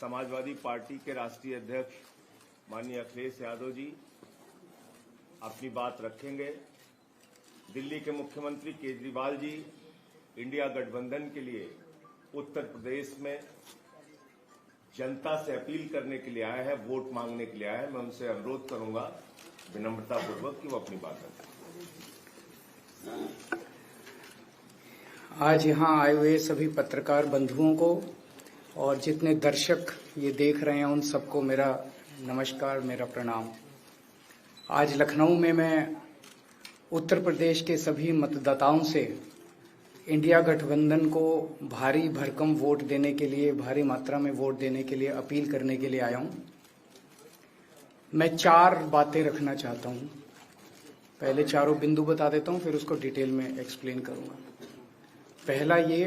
Samajwadi party के राष्ट्रीय अध्यक्ष माननीय अखिलेश यादव जी अपनी बात रखेंगे। दिल्ली के मुख्यमंत्री केजरीवाल जी इंडिया गठबंधन के लिए उत्तर प्रदेश में जनता से अपील करने के लिए आए हैं, वोट मांगने के लिए आए हैं। मैं उनसे अनुरोध करूंगा विनम्रतापूर्वक कि वो अपनी बात रखें। आज यहाँ आए हुए सभी पत्रकार बंधुओं को और जितने दर्शक ये देख रहे हैं उन सबको मेरा नमस्कार, मेरा प्रणाम। आज लखनऊ में मैं उत्तर प्रदेश के सभी मतदाताओं से इंडिया गठबंधन को भारी भरकम वोट देने के लिए, भारी मात्रा में वोट देने के लिए अपील करने के लिए आया हूं। मैं 4 बातें रखना चाहता हूं। पहले चारों बिंदु बता देता हूं, फिर उसको डिटेल में एक्सप्लेन करूंगा। पहला ये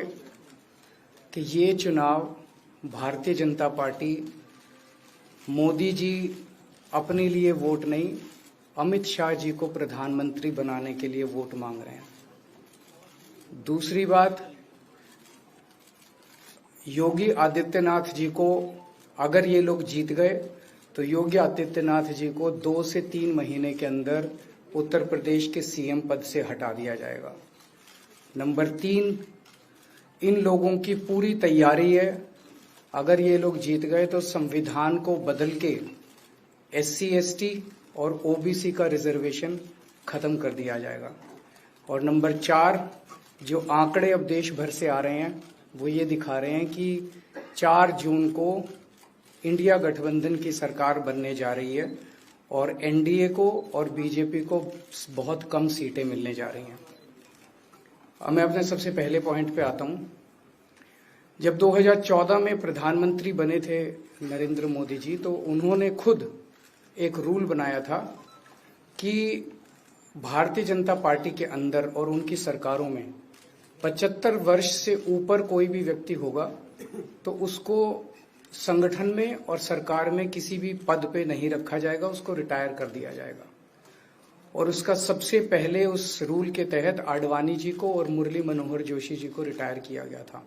कि ये चुनाव भारतीय जनता पार्टी, मोदी जी अपने लिए वोट नहीं, अमित शाह जी को प्रधानमंत्री बनाने के लिए वोट मांग रहे हैं। दूसरी बात, योगी आदित्यनाथ जी को अगर ये लोग जीत गए तो योगी आदित्यनाथ जी को 2 से 3 महीने के अंदर उत्तर प्रदेश के सीएम पद से हटा दिया जाएगा। नंबर 3, इन लोगों की पूरी तैयारी है, अगर ये लोग जीत गए तो संविधान को बदल के SC ST और OBC का रिजर्वेशन खत्म कर दिया जाएगा। और नंबर 4, जो आंकड़े अब देश भर से आ रहे हैं वो ये दिखा रहे हैं कि 4 जून को इंडिया गठबंधन की सरकार बनने जा रही है और NDA को और BJP को बहुत कम सीटें मिलने जा रही हैं। अब मैं अपने सबसे पहले पॉइंट पे आता हूं। जब 2014 में प्रधानमंत्री बने थे नरेंद्र मोदी जी, तो उन्होंने खुद एक रूल बनाया था कि भारतीय जनता पार्टी के अंदर और उनकी सरकारों में 75 वर्ष से ऊपर कोई भी व्यक्ति होगा तो उसको संगठन में और सरकार में किसी भी पद पे नहीं रखा जाएगा, उसको रिटायर कर दिया जाएगा। और उसका सबसे पहले उस रूल के तहत आडवाणी जी को और मुरली मनोहर जोशी जी को रिटायर किया गया था।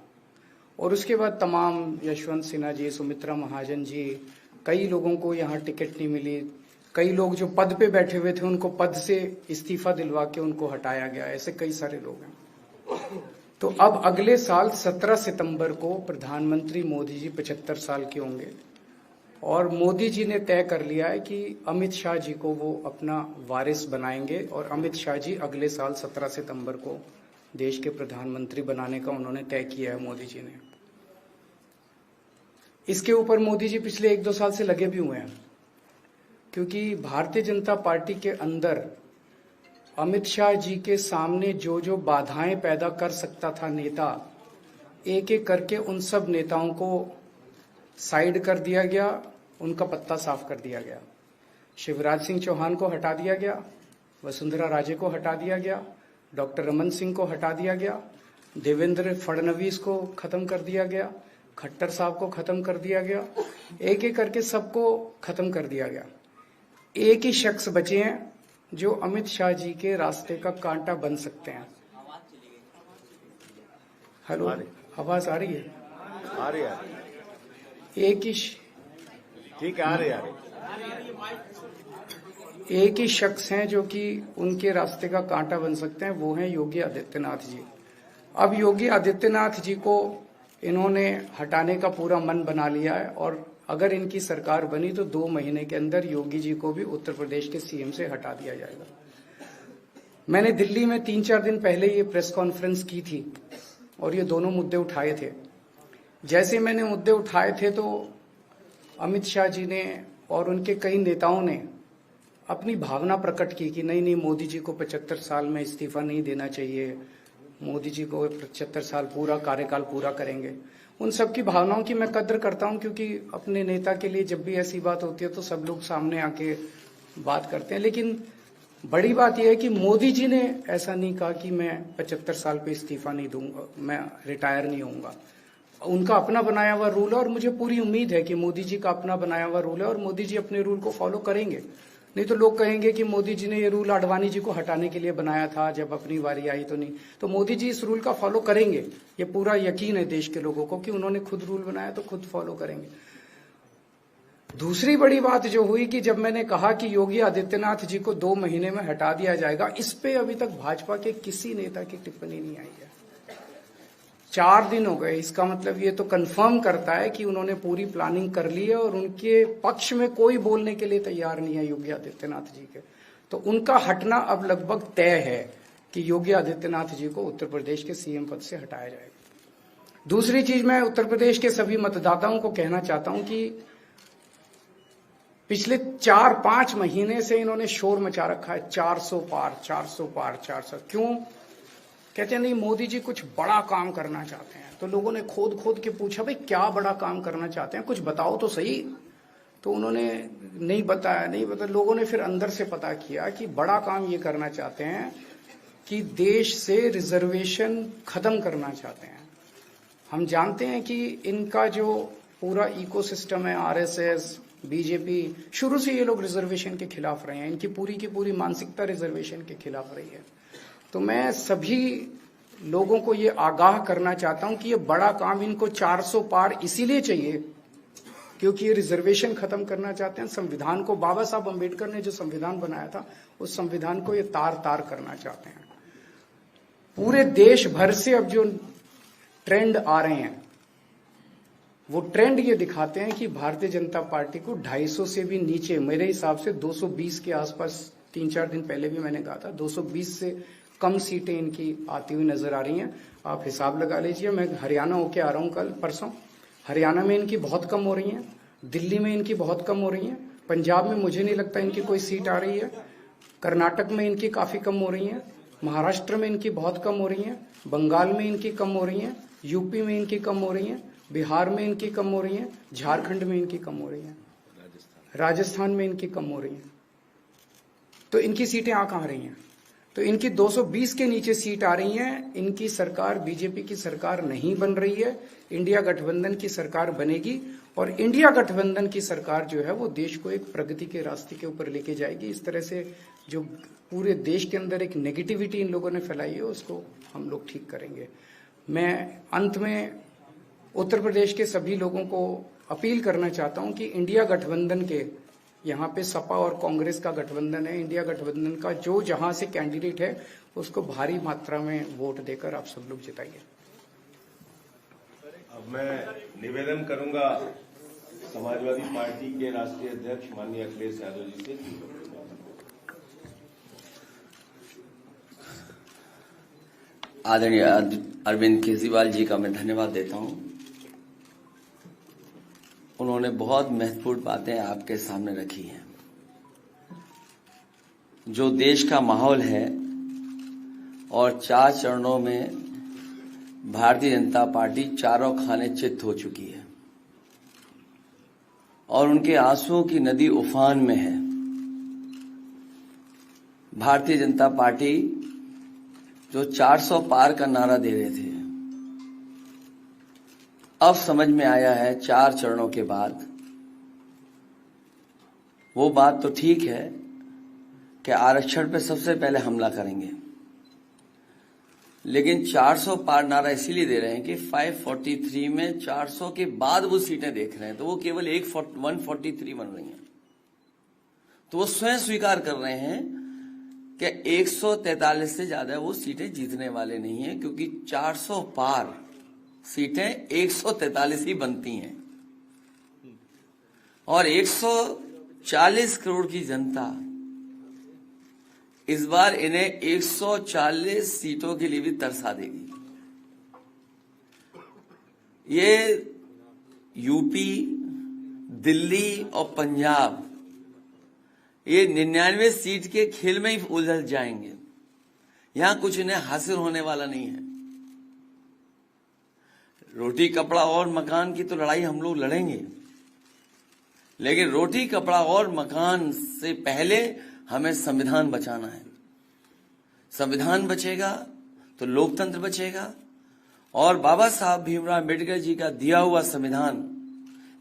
और उसके बाद तमाम यशवंत सिन्हा जी, सुमित्रा महाजन जी, कई लोगों को यहाँ टिकट नहीं मिली। कई लोग जो पद पे बैठे हुए थे उनको पद से इस्तीफा दिलवा के उनको हटाया गया। ऐसे कई सारे लोग हैं। तो अब अगले साल 17 सितंबर को प्रधानमंत्री मोदी जी 75 साल के होंगे और मोदी जी ने तय कर लिया है कि अमित शाह जी को वो अपना वारिस बनाएंगे और अमित शाह जी अगले साल 17 सितंबर को देश के प्रधानमंत्री बनाने का उन्होंने तय किया है मोदी जी ने। इसके ऊपर मोदी जी पिछले 1-2 साल से लगे भी हुए हैं, क्योंकि भारतीय जनता पार्टी के अंदर अमित शाह जी के सामने जो जो बाधाएं पैदा कर सकता था नेता, एक एक करके उन सब नेताओं को साइड कर दिया गया, उनका पत्ता साफ कर दिया गया। शिवराज सिंह चौहान को हटा दिया गया, वसुंधरा राजे को हटा दिया गया, डॉक्टर रमन सिंह को हटा दिया गया, देवेंद्र फडणवीस को खत्म कर दिया गया, खट्टर साहब को खत्म कर दिया गया, एक एक करके सबको खत्म कर दिया गया। एक ही शख्स बचे हैं जो अमित शाह जी के रास्ते का कांटा बन सकते हैं। हेलो, आवाज आ रही है? आ रही है। एक ही ठीक है, आ रही है। एक ही शख्स हैं जो कि उनके रास्ते का कांटा बन सकते हैं, वो हैं योगी आदित्यनाथ जी। अब योगी आदित्यनाथ जी को इन्होंने हटाने का पूरा मन बना लिया है और अगर इनकी सरकार बनी तो 2 महीने के अंदर योगी जी को भी उत्तर प्रदेश के सीएम से हटा दिया जाएगा। मैंने दिल्ली में 3-4 दिन पहले ये प्रेस कॉन्फ्रेंस की थी और ये दोनों मुद्दे उठाए थे। जैसे मैंने मुद्दे उठाए थे तो अमित शाह जी ने और उनके कई नेताओं ने अपनी भावना प्रकट की कि नहीं, मोदी जी को 75 साल में इस्तीफा नहीं देना चाहिए, मोदी जी को 75 साल पूरा कार्यकाल पूरा करेंगे। उन सब की भावनाओं की मैं कद्र करता हूं, क्योंकि अपने नेता के लिए जब भी ऐसी बात होती है तो सब लोग सामने आके बात करते हैं। लेकिन बड़ी बात यह है कि मोदी जी ने ऐसा नहीं कहा कि मैं 75 साल पे इस्तीफा नहीं दूंगा, मैं रिटायर नहीं होऊंगा। उनका अपना बनाया हुआ रूल है और मुझे पूरी उम्मीद है कि मोदी जी का अपना बनाया हुआ रूल है और मोदी जी अपने रूल को फॉलो करेंगे। नहीं तो लोग कहेंगे कि मोदी जी ने ये रूल आडवाणी जी को हटाने के लिए बनाया था, जब अपनी बारी आई तो नहीं। तो मोदी जी इस रूल का फॉलो करेंगे, ये पूरा यकीन है देश के लोगों को कि उन्होंने खुद रूल बनाया तो खुद फॉलो करेंगे। दूसरी बड़ी बात जो हुई कि जब मैंने कहा कि योगी आदित्यनाथ जी को 2 महीने में हटा दिया जाएगा, इस पे अभी तक भाजपा के किसी नेता की टिप्पणी नहीं आई है। 4 दिन हो गए, इसका मतलब ये तो कंफर्म करता है कि उन्होंने पूरी प्लानिंग कर ली है और उनके पक्ष में कोई बोलने के लिए तैयार नहीं है योगी आदित्यनाथ जी के। तो उनका हटना अब लगभग तय है कि योगी आदित्यनाथ जी को उत्तर प्रदेश के सीएम पद से हटाया जाएगा। दूसरी चीज, मैं उत्तर प्रदेश के सभी मतदाताओं को कहना चाहता हूं कि पिछले 4-5 महीने से इन्होंने शोर मचा रखा है, 400 पार 400 पार 400। क्यों? कहते हैं नहीं मोदी जी कुछ बड़ा काम करना चाहते हैं। तो लोगों ने खोद खोद के पूछा, भाई क्या बड़ा काम करना चाहते हैं, कुछ बताओ तो सही। तो उन्होंने नहीं बताया। लोगों ने फिर अंदर से पता किया कि बड़ा काम ये करना चाहते हैं कि देश से रिजर्वेशन खत्म करना चाहते हैं। हम जानते हैं कि इनका जो पूरा इकोसिस्टम है, आरएसएस, बीजेपी, शुरू से ये लोग रिजर्वेशन के खिलाफ रहे हैं। इनकी पूरी की पूरी मानसिकता रिजर्वेशन के खिलाफ रही है। तो मैं सभी लोगों को ये आगाह करना चाहता हूं कि ये बड़ा काम इनको 400 पार इसीलिए चाहिए क्योंकि ये रिजर्वेशन खत्म करना चाहते हैं। संविधान को, बाबा साहब अम्बेडकर ने जो संविधान बनाया था, उस संविधान को ये तार तार करना चाहते हैं। पूरे देश भर से अब जो ट्रेंड आ रहे हैं, वो ट्रेंड ये दिखाते हैं कि भारतीय जनता पार्टी को 250 से भी नीचे, मेरे हिसाब से 220 के आसपास, 3-4 दिन पहले भी मैंने कहा था, 220 से कम सीटें इनकी आती हुई नजर आ रही हैं। आप हिसाब लगा लीजिए। मैं हरियाणा होके आ रहा हूं कल परसों। हरियाणा में इनकी बहुत कम हो रही हैं, दिल्ली में इनकी बहुत कम हो रही हैं, पंजाब में मुझे नहीं लगता इनकी कोई सीट आ रही है, कर्नाटक में इनकी काफी कम हो रही है, महाराष्ट्र में इनकी बहुत कम हो रही है, बंगाल में इनकी कम हो रही है, यूपी में इनकी कम हो रही है, बिहार में इनकी कम हो रही है, झारखंड में इनकी कम हो रही है, राजस्थान में इनकी कम हो रही है। तो इनकी सीटें आ कहां रही हैं? तो इनकी 220 के नीचे सीट आ रही हैं। इनकी सरकार बीजेपी की सरकार नहीं बन रही है, इंडिया गठबंधन की सरकार बनेगी और इंडिया गठबंधन की सरकार जो है वो देश को एक प्रगति के रास्ते के ऊपर लेके जाएगी। इस तरह से जो पूरे देश के अंदर एक नेगेटिविटी इन लोगों ने फैलाई है, उसको हम लोग ठीक करेंगे। मैं अंत में उत्तर प्रदेश के सभी लोगों को अपील करना चाहता हूं कि इंडिया गठबंधन के, यहाँ पे सपा और कांग्रेस का गठबंधन है, इंडिया गठबंधन का जो जहां से कैंडिडेट है उसको भारी मात्रा में वोट देकर आप सब लोग जिताइए। अब मैं निवेदन करूंगा समाजवादी पार्टी के राष्ट्रीय अध्यक्ष माननीय अखिलेश यादव जी से। आदरणीय अरविंद केजरीवाल जी का मैं धन्यवाद देता हूं। उन्होंने बहुत महत्वपूर्ण बातें आपके सामने रखी हैं। जो देश का माहौल है और 4 चरणों में भारतीय जनता पार्टी चारों खाने चित्त हो चुकी है और उनके आंसुओं की नदी उफान में है। भारतीय जनता पार्टी जो 400 पार का नारा दे रहे थे, अब समझ में आया है 4 चरणों के बाद, वो बात तो ठीक है कि आरक्षण पे सबसे पहले हमला करेंगे, लेकिन 400 पार नारा इसीलिए दे रहे हैं कि 543 में 400 के बाद वो सीटें देख रहे हैं, तो वो केवल 143 बन रही हैं। तो वो स्वयं स्वीकार कर रहे हैं कि 143 से ज्यादा वो सीटें जीतने वाले नहीं हैं, क्योंकि 400 पार सीटें 143 ही बनती हैं और 140 करोड़ की जनता इस बार इन्हें 140 सीटों के लिए भी तरसा देगी। ये यूपी, दिल्ली और पंजाब ये 99 सीट के खेल में ही उलझ जाएंगे। यहां कुछ इन्हें हासिल होने वाला नहीं है। रोटी कपड़ा और मकान की तो लड़ाई हम लोग लड़ेंगे, लेकिन रोटी कपड़ा और मकान से पहले हमें संविधान बचाना है। संविधान बचेगा तो लोकतंत्र बचेगा और बाबा साहब भीमराव अम्बेडकर जी का दिया हुआ संविधान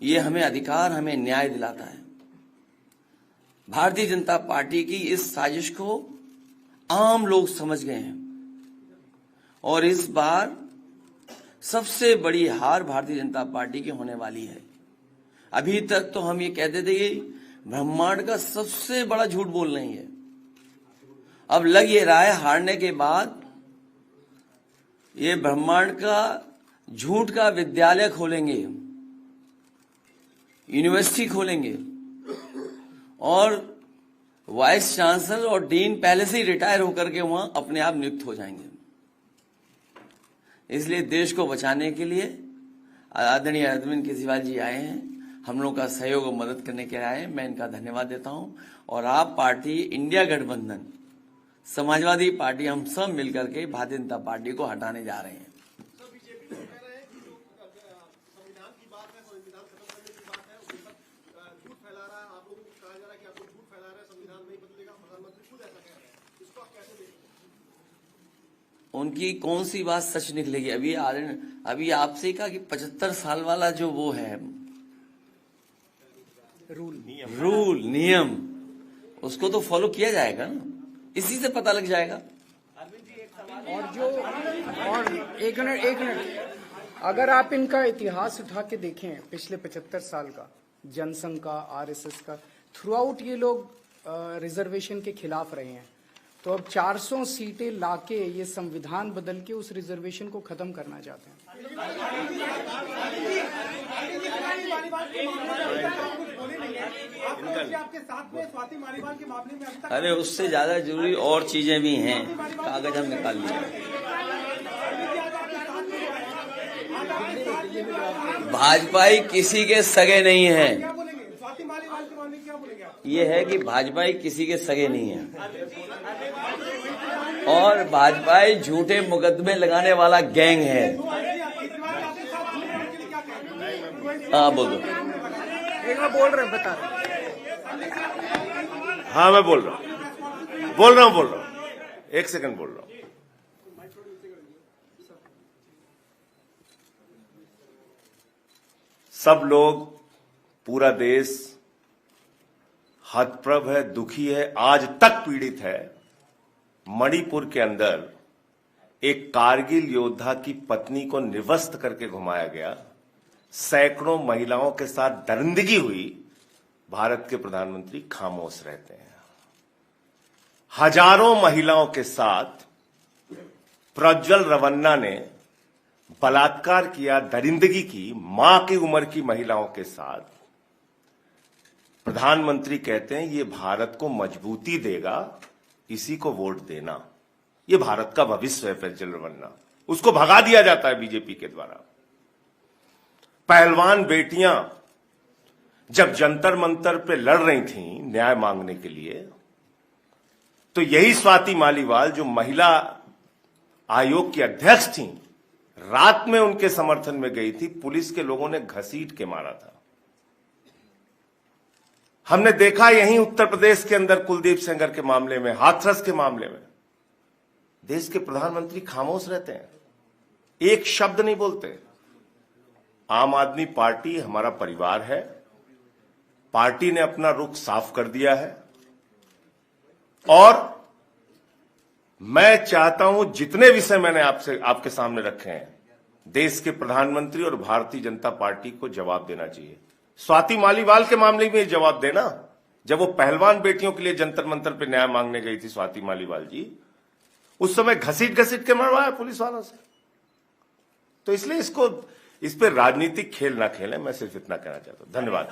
ये हमें अधिकार, हमें न्याय दिलाता है। भारतीय जनता पार्टी की इस साजिश को आम लोग समझ गए हैं और इस बार सबसे बड़ी हार भारतीय जनता पार्टी की होने वाली है। अभी तक तो हम ये कहते थे कि ब्रह्मांड का सबसे बड़ा झूठ बोल रही है। अब लग ये रहा है हारने के बाद ये ब्रह्मांड का झूठ का विद्यालय खोलेंगे, यूनिवर्सिटी खोलेंगे और वाइस चांसलर और डीन पहले से ही रिटायर होकर के वहां अपने आप नियुक्त हो जाएंगे। इसलिए देश को बचाने के लिए आदरणीय अरविंद केजरीवाल जी आए हैं, हम लोग का सहयोग और मदद करने के लिए आए हैं। मैं इनका धन्यवाद देता हूं। और आप पार्टी, इंडिया गठबंधन, समाजवादी पार्टी, हम सब मिलकर के भारतीय जनता पार्टी को हटाने जा रहे हैं। उनकी कौन सी बात सच निकलेगी? अभी आपसे कहा कि 75 साल वाला जो वो है रूल नियम, उसको तो फॉलो किया जाएगा ना, इसी से पता लग जाएगा। और एक मिनट, अगर आप इनका इतिहास उठा के देखें पिछले 75 साल का, जनसंघ का, आरएसएस का, थ्रू आउट ये लोग रिजर्वेशन के खिलाफ रहे हैं। तो अब 400 सीटें लाके ये संविधान बदल के उस रिजर्वेशन को खत्म करना चाहते हैं। अरे उससे ज्यादा जरूरी और चीजें भी हैं, कागज हम निकाल लिए। भाजपाई किसी के सगे नहीं है, ये है कि भाजपाई किसी के सगे नहीं है और भाजपाई झूठे मुकदमे लगाने वाला गैंग है। हाँ बोलो। एक बार बोल रहे हैं, बता रहे। हाँ मैं बोल रहा हूँ, एक सेकंड बोल रहा हूँ। सब लोग, पूरा देश हतप्रभ है, दुखी है, आज तक पीड़ित है। मणिपुर के अंदर एक कारगिल योद्धा की पत्नी को निर्वस्त्र करके घुमाया गया, सैकड़ों महिलाओं के साथ दरिंदगी हुई, भारत के प्रधानमंत्री खामोश रहते हैं। हजारों महिलाओं के साथ प्रज्वल रवन्ना ने बलात्कार किया, दरिंदगी की, मां की उम्र की महिलाओं के साथ। प्रधानमंत्री कहते हैं ये भारत को मजबूती देगा, इसी को वोट देना। ये भारत का भविष्य है प्रज्वल रवन्ना, उसको भगा दिया जाता है बीजेपी के द्वारा। पहलवान बेटियां जब जंतर मंतर पे लड़ रही थीं न्याय मांगने के लिए, तो यही स्वाति मालीवाल जो महिला आयोग की अध्यक्ष थीं, रात में उनके समर्थन में गई थी, पुलिस के लोगों ने घसीट के मारा था। हमने देखा यहीं उत्तर प्रदेश के अंदर कुलदीप सेंगर के मामले में, हाथरस के मामले में, देश के प्रधानमंत्री खामोश रहते हैं, एक शब्द नहीं बोलते। आम आदमी पार्टी हमारा परिवार है, पार्टी ने अपना रुख साफ कर दिया है और मैं चाहता हूं जितने विषय मैंने आपके सामने रखे हैं, देश के प्रधानमंत्री और भारतीय जनता पार्टी को जवाब देना चाहिए। स्वाति मालीवाल के मामले में जवाब देना, जब वो पहलवान बेटियों के लिए जंतर मंतर पे न्याय मांगने गई थी स्वाति मालीवाल जी, उस समय घसीट के मरवाया पुलिस वालों से। तो इसलिए इस पे राजनीतिक खेल ना खेलें, मैं सिर्फ इतना कहना चाहता हूं। धन्यवाद।